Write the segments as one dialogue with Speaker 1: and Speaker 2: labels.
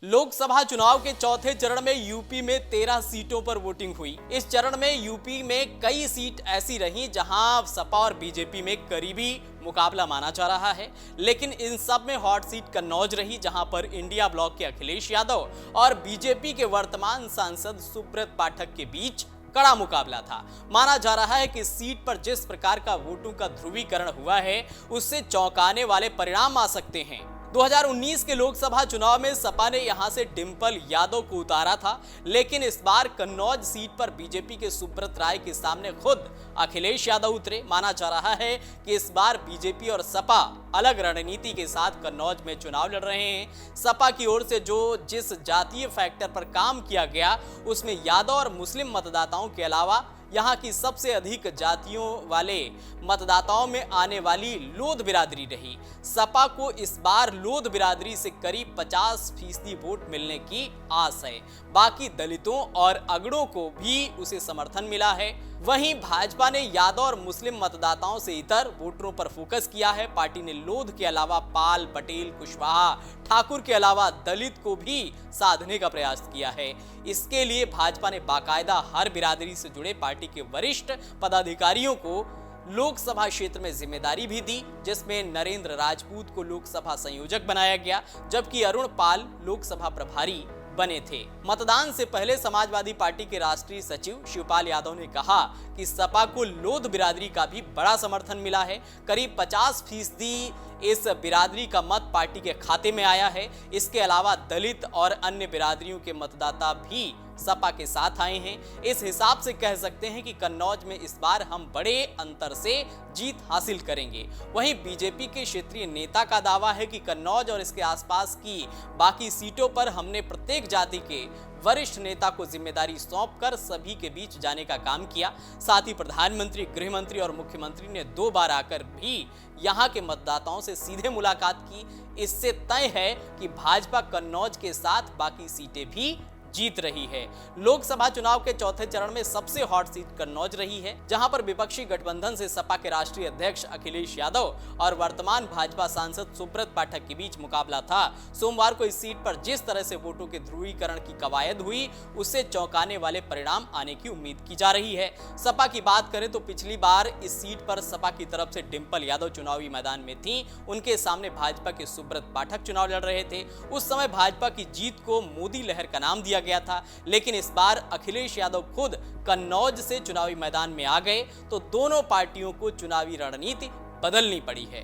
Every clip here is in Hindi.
Speaker 1: लोकसभा चुनाव के चौथे चरण में यूपी में 13 सीटों पर वोटिंग हुई। इस चरण में यूपी में कई सीट ऐसी रहीं जहां सपा और बीजेपी में करीबी मुकाबला माना जा रहा है, लेकिन इन सब में हॉट सीट कन्नौज रही, जहां पर इंडिया ब्लॉक के अखिलेश यादव और बीजेपी के वर्तमान सांसद सुब्रत पाठक के बीच कड़ा मुकाबला था। माना जा रहा है कि इस सीट पर जिस प्रकार का वोटों का ध्रुवीकरण हुआ है, उससे चौंकाने वाले परिणाम आ सकते हैं। 2019 के लोकसभा चुनाव में सपा ने यहां से डिंपल यादव को उतारा था, लेकिन इस बार कन्नौज सीट पर बीजेपी के सुब्रत राय के सामने खुद अखिलेश यादव उतरे। माना जा रहा है कि इस बार बीजेपी और सपा अलग रणनीति के साथ कन्नौज में चुनाव लड़ रहे हैं। सपा की ओर से जिस जातीय फैक्टर पर काम किया गया, उसमें यादव और मुस्लिम मतदाताओं के अलावा यहाँ की सबसे अधिक जातियों वाले मतदाताओं में आने वाली लोध बिरादरी रही। सपा को इस बार लोध बिरादरी से करीब 50% वोट मिलने की आस है। बाकी दलितों और अगड़ों को भी उसे समर्थन मिला है। वहीं भाजपा ने यादव और मुस्लिम मतदाताओं से इतर वोटरों पर फोकस किया है। पार्टी ने लोध के अलावा पाल, पटेल, कुशवाहा, ठाकुर के अलावा दलित को भी साधने का प्रयास किया है। इसके लिए भाजपा ने बाकायदा हर बिरादरी से जुड़े पार्टी के वरिष्ठ पदाधिकारियों को लोकसभा क्षेत्र में जिम्मेदारी भी दी, जिसमें नरेंद्र राजपूत को लोकसभा संयोजक बनाया गया, जबकि अरुण पाल लोकसभा प्रभारी बने थे। मतदान से पहले समाजवादी पार्टी के राष्ट्रीय सचिव शिवपाल यादव ने कहा कि सपा को लोध बिरादरी का भी बड़ा समर्थन मिला है। करीब 50% इस बिरादरी का मत पार्टी के खाते में आया है। इसके अलावा दलित और अन्य बिरादरियों के मतदाता भी सपा के साथ आए हैं। इस हिसाब से कह सकते हैं कि कन्नौज में इस बार हम बड़े अंतर से जीत हासिल करेंगे। वहीं बीजेपी के क्षेत्रीय नेता का दावा है कि कन्नौज और इसके आसपास की बाकी सीटों पर हमने प्रत्येक जाति के वरिष्ठ नेता को जिम्मेदारी सौंपकर सभी के बीच जाने का काम किया। साथ ही प्रधानमंत्री, गृह मंत्री और मुख्यमंत्री ने 2 बार आकर भी यहां के मतदाताओं से सीधे मुलाकात की। इससे तय है कि भाजपा कन्नौज के साथ बाकी सीटें भी जीत रही है। लोकसभा चुनाव के चौथे चरण में सबसे हॉट सीट कन्नौज रही है, जहां पर विपक्षी गठबंधन से सपा के राष्ट्रीय अध्यक्ष अखिलेश यादव और वर्तमान भाजपा सांसद सुब्रत पाठक के बीच मुकाबला था। सोमवार को इस सीट पर जिस तरह से वोटों के ध्रुवीकरण की कवायद हुई, उससे चौंकाने वाले परिणाम आने की उम्मीद की जा रही है। सपा की बात करें तो पिछली बार इस सीट पर सपा की तरफ से डिंपल यादव चुनावी मैदान में थी। उनके सामने भाजपा के सुब्रत पाठक चुनाव लड़ रहे थे। उस समय भाजपा की जीत को मोदी लहर का नाम दिया गया था, लेकिन इस बार अखिलेश यादव खुद कन्नौज से चुनावी मैदान में आ गए, तो दोनों पार्टियों को चुनावी रणनीति बदलनी पड़ी है।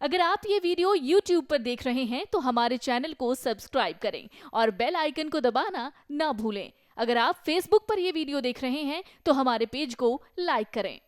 Speaker 2: अगर आप ये वीडियो YouTube पर देख रहे हैं तो हमारे चैनल को सब्सक्राइब करें और बेल आइकन को दबाना ना भूलें। अगर आप Facebook पर ये वीडियो देख रहे हैं तो हमारे पेज को लाइक करें।